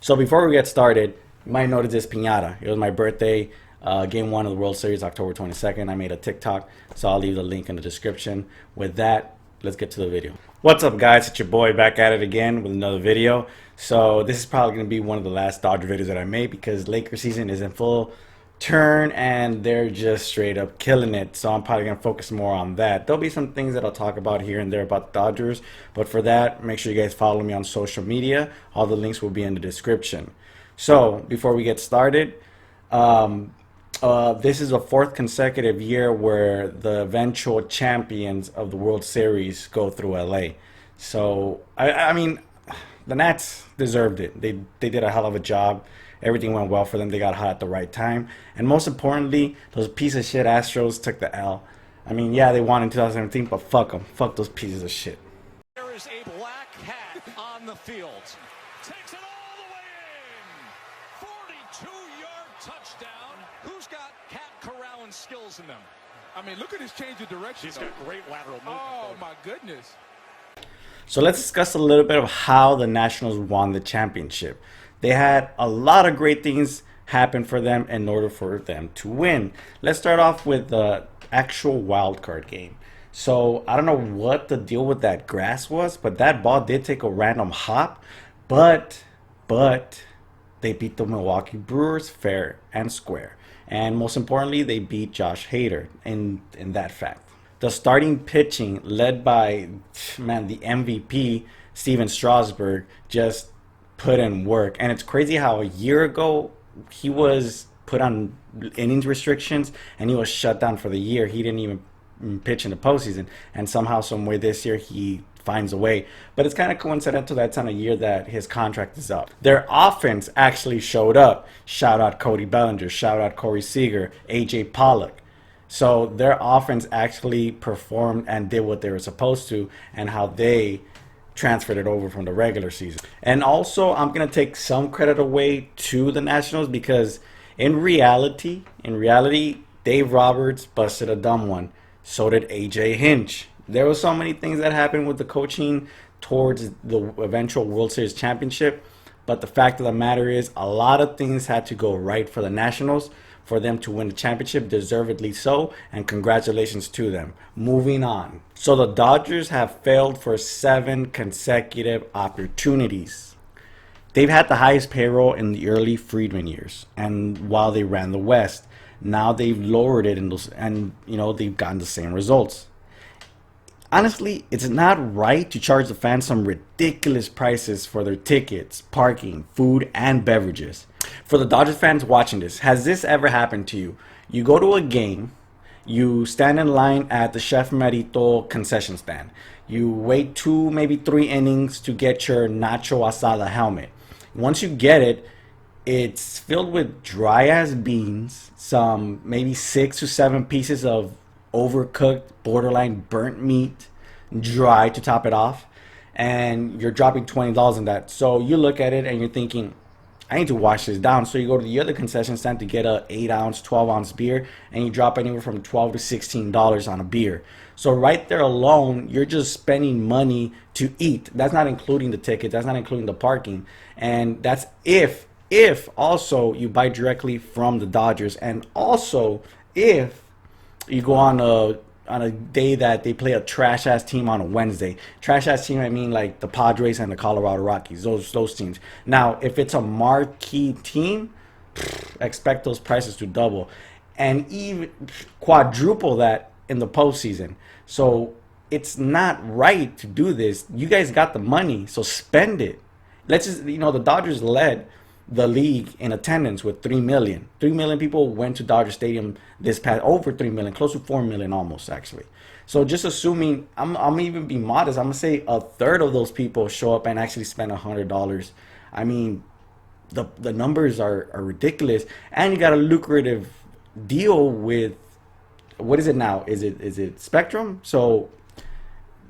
So before we get started, you might notice this piñata. It was my birthday, game one of the World Series, October 22nd. I made a TikTok, so I'll leave the link in the description. With that, let's get to the video. What's up, guys? It's your boy back at it again with another video. So this is probably going to be one of the last Dodger videos that I made because Laker season is in full turn and they're just straight up killing it. So I'm probably going to focus more on that. There'll be some things that I'll talk about here and there about the Dodgers, but for that, make sure you guys follow me on social media. All the links will be in the description. So before we get started, this is the fourth consecutive year where the eventual champions of the World Series go through LA. So I mean, the Nats deserved it. They did a hell of a job. Everything went well for them. They got hot at the right time. And most importantly, those piece of shit Astros took the L. I mean, yeah, they won in 2017, but fuck them. Fuck those pieces of shit. There is a black hat on the field. Takes it all the way in. 42-yard touchdown. Who's got Cat Corralling skills in them? I mean, look at his change of direction. He's got great lateral movement. Oh, my goodness. So let's discuss a little bit of how the Nationals won the championship. They had a lot of great things happen for them in order for them to win. Let's start off with the actual wild card game. So I don't know what the deal with that grass was, but that ball did take a random hop. But they beat the Milwaukee Brewers fair and square. And most importantly, they beat Josh Hader in that fact. The starting pitching led by, man, the MVP, Steven Strasburg, just put in work. And it's crazy how a year ago he was put on innings restrictions and he was shut down for the year. He didn't even pitch in the postseason, and somehow, some way this year he finds a way. But it's kind of coincidental that's on a year that his contract is up. Their offense actually showed up. Shout out Cody Bellinger, shout out Corey Seager, AJ Pollock. So their offense actually performed and did what they were supposed to, and how they transferred it over from the regular season. And also, I'm going to take some credit away to the Nationals because in reality, Dave Roberts busted a dumb one. So did AJ Hinch. There were so many things that happened with the coaching towards the eventual World Series championship. But the fact of the matter is, a lot of things had to go right for the Nationals for them to win the championship, deservedly so, and congratulations to them. Moving on. So the Dodgers have failed for 7 consecutive opportunities. They've had the highest payroll in the early Friedman years, and while they ran the West, now they've lowered it in those, and they've gotten the same results. Honestly, it's not right to charge the fans some ridiculous prices for their tickets, parking, food, and beverages. For the Dodgers fans watching this, has this ever happened to you? You go to a game, you stand in line at the Chef Merito concession stand. You wait 2, maybe 3 innings to get your Nacho Asada helmet. Once you get it, it's filled with dry ass beans, some maybe 6 to 7 pieces of overcooked, borderline burnt meat, dry to top it off, and you're dropping $20 on that. So you look at it and you're thinking, I need to wash this down. So you go to the other concession stand to get a 8-ounce, 12-ounce beer, and you drop anywhere from $12 to $16 on a beer. So right there alone, you're just spending money to eat. That's not including the ticket. That's not including the parking. And that's if also you buy directly from the Dodgers, and also if you go on a day that they play a trash ass team on a Wednesday. Trash ass team, I mean like the Padres and the Colorado Rockies, those teams. Now, if it's a marquee team, expect those prices to double and even quadruple that in the postseason. So it's not right to do this. You guys got the money, so spend it. Let's just, the Dodgers led the league in attendance with 3 million. 3 million people went to Dodger Stadium this past, over 3 million, close to 4 million almost, actually. So just assuming, I'm even be modest, I'm going to say a third of those people show up and actually spend $100. I mean, the numbers are ridiculous. And you got a lucrative deal with, what is it now? Is it Spectrum? So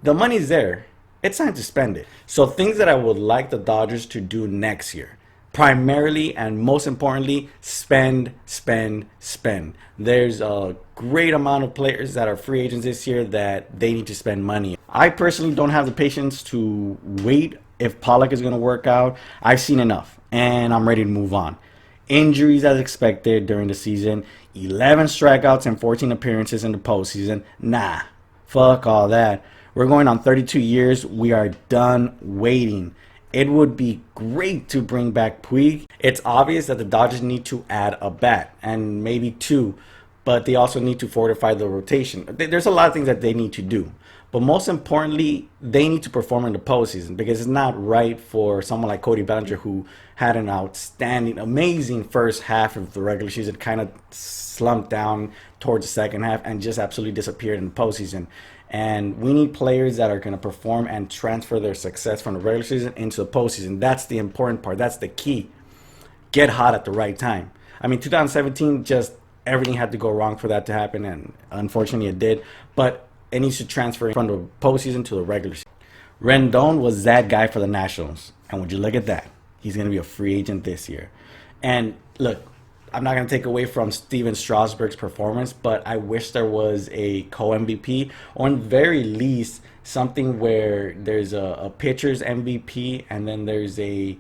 the money's there. It's time to spend it. So things that I would like the Dodgers to do next year. Primarily and most importantly, spend. There's a great amount of players that are free agents this year that they need to spend money. I personally don't have the patience to wait if Pollock is going to work out, I've seen enough and I'm ready to move on. Injuries as expected during the season, 11 strikeouts and 14 appearances in the postseason. Nah, fuck all that. We're going on 32 years. We are done waiting. It would be great to bring back Puig. It's obvious that the Dodgers need to add a bat and maybe two, but they also need to fortify the rotation. There's a lot of things that they need to do. But most importantly, they need to perform in the postseason because it's not right for someone like Cody Bellinger, who had an outstanding, amazing first half of the regular season, kind of slumped down towards the second half and just absolutely disappeared in the postseason. And we need players that are going to perform and transfer their success from the regular season into the postseason. That's the important part. That's the key. Get hot at the right time. I mean, 2017, just everything had to go wrong for that to happen, and unfortunately it did. But it needs to transfer from the postseason to the regular season. Rendon was that guy for the Nationals. And would you look at that? He's going to be a free agent this year. And look, I'm not going to take away from Steven Strasburg's performance, but I wish there was a co-MVP, or in the very least, something where there's a pitcher's MVP and then there's a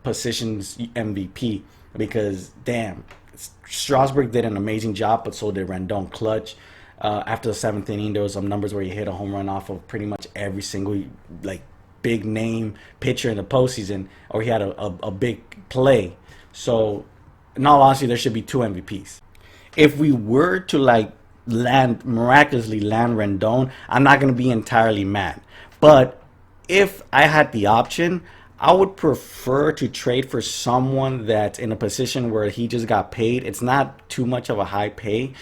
positions MVP. Because, damn, Strasburg did an amazing job, but so did Rendon. Clutch. After the seventh inning, there was some numbers where he hit a home run off of pretty much every single big name pitcher in the postseason, or he had a big play. So, in all honesty, there should be two MVPs. If we were to miraculously land Rendon, I'm not going to be entirely mad. But if I had the option, I would prefer to trade for someone that's in a position where he just got paid. It's not too much of a high pay,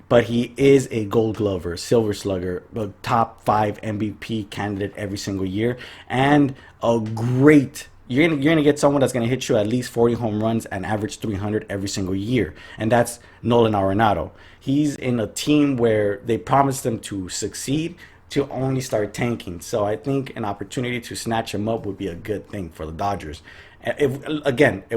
but he is a Gold Glover, Silver Slugger, a top 5 MVP candidate every single year, and a great. You're gonna get someone that's gonna hit you at least 40 home runs and average 300 every single year, and that's Nolan Arenado. He's in a team where they promised him to succeed, to only start tanking. So I think an opportunity to snatch him up would be a good thing for the Dodgers. If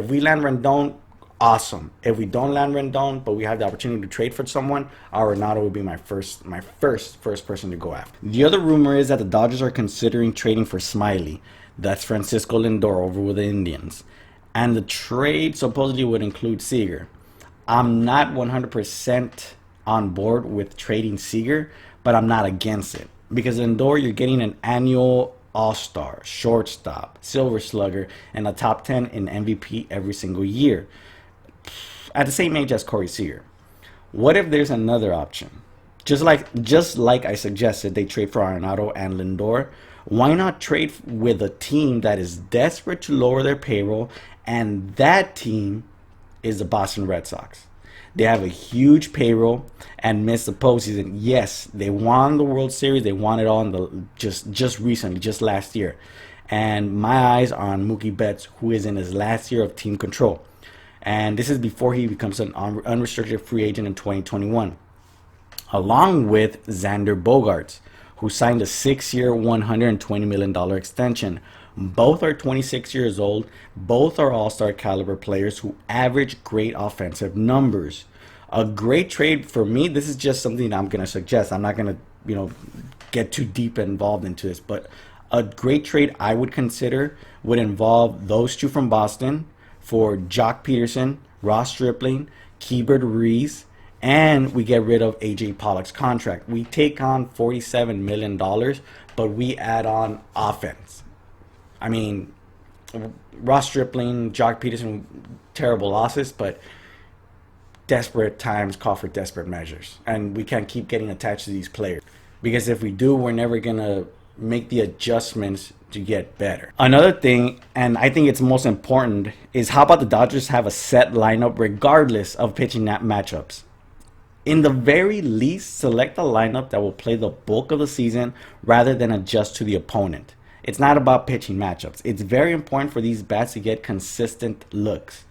we land Rendon, awesome. If we don't land Rendon, but we have the opportunity to trade for someone, Arenado would be my first person to go after. The other rumor is that the Dodgers are considering trading for Smiley. That's Francisco Lindor over with the Indians. And the trade supposedly would include Seager. I'm not 100% on board with trading Seager, but I'm not against it. Because Lindor, you're getting an annual all-star, shortstop, silver slugger, and a top 10 in MVP every single year. At the same age as Corey Seager. What if there's another option? Just like I suggested, they trade for Arenado and Lindor. Why not trade with a team that is desperate to lower their payroll, and that team is the Boston Red Sox? They have a huge payroll and missed the postseason. Yes, they won the World Series. They won it all in the just recently, just last year. And my eyes are on Mookie Betts, who is in his last year of team control. And this is before he becomes an unrestricted free agent in 2021. Along with Xander Bogaerts, who signed a 6-year, $120 million extension. Both are 26 years old. Both are all-star caliber players who average great offensive numbers. A great trade for me. This is just something I'm going to suggest. I'm not going to, get too deep involved into this. But a great trade I would consider would involve those two from Boston for Jock Peterson, Ross Stripling, Keibert Ruiz, and we get rid of A.J. Pollock's contract. We take on $47 million, but we add on offense. I mean, Ross Stripling, Jock Peterson, terrible losses, but desperate times call for desperate measures. And we can't keep getting attached to these players. Because if we do, we're never going to make the adjustments to get better. Another thing, and I think it's most important, is how about the Dodgers have a set lineup regardless of pitching matchups? In the very least, select a lineup that will play the bulk of the season rather than adjust to the opponent. It's not about pitching matchups. It's very important for these bats to get consistent looks.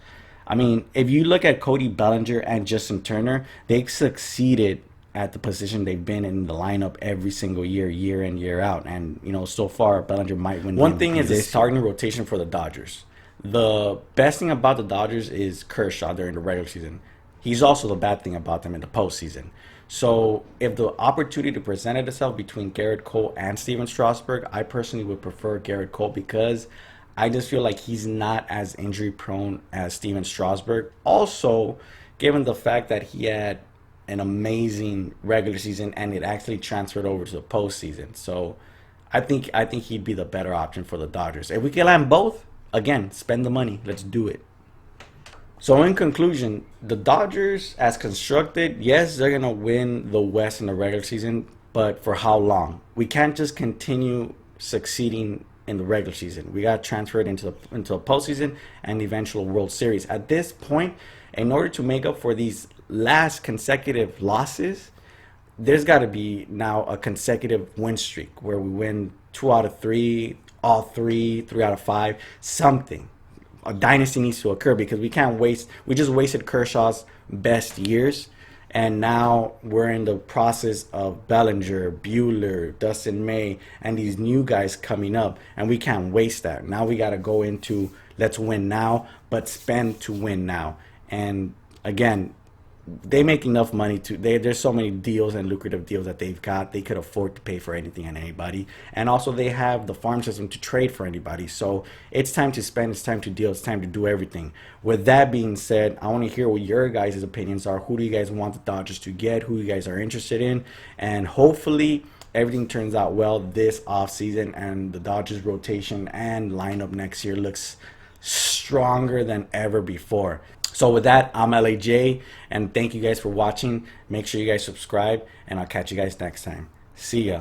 I mean, if you look at Cody Bellinger and Justin Turner, they've succeeded at the position they've been in the lineup every single year, year in, year out. And, so far, Bellinger might win. One thing is the starting rotation for the Dodgers. The best thing about the Dodgers is Kershaw during the regular season. He's also the bad thing about them in the postseason. So if the opportunity presented itself between Garrett Cole and Steven Strasburg, I personally would prefer Garrett Cole because I just feel like he's not as injury prone as Steven Strasburg. Also, given the fact that he had an amazing regular season and it actually transferred over to the postseason. So I think he'd be the better option for the Dodgers. If we can land both, again, spend the money. Let's do it. So in conclusion, the Dodgers, as constructed, yes, they're gonna win the West in the regular season, but for how long? We can't just continue succeeding in the regular season. We got transferred into the postseason and the eventual World Series. At this point, in order to make up for these last consecutive losses, there's got to be now a consecutive win streak where we win 2 out of 3, all three out of 5, something. A dynasty needs to occur because we can't waste. We just wasted Kershaw's best years, and now we're in the process of Bellinger, Bueller, Dustin May, and these new guys coming up, and we can't waste that. Now we got to go into let's win now, but spend to win now. And again, they make enough money to there's so many deals and lucrative deals that they've got. They could afford to pay for anything and anybody, and also they have the farm system to trade for anybody. So it's time to spend, it's time to deal, it's time to do everything. With that being said, I want to hear what your guys' opinions are. Who do you guys want the Dodgers to get? Who you guys are interested in? And hopefully everything turns out well this offseason and the Dodgers rotation and lineup next year looks stronger than ever before. So with that, I'm LAJ, and thank you guys for watching. Make sure you guys subscribe, and I'll catch you guys next time. See ya.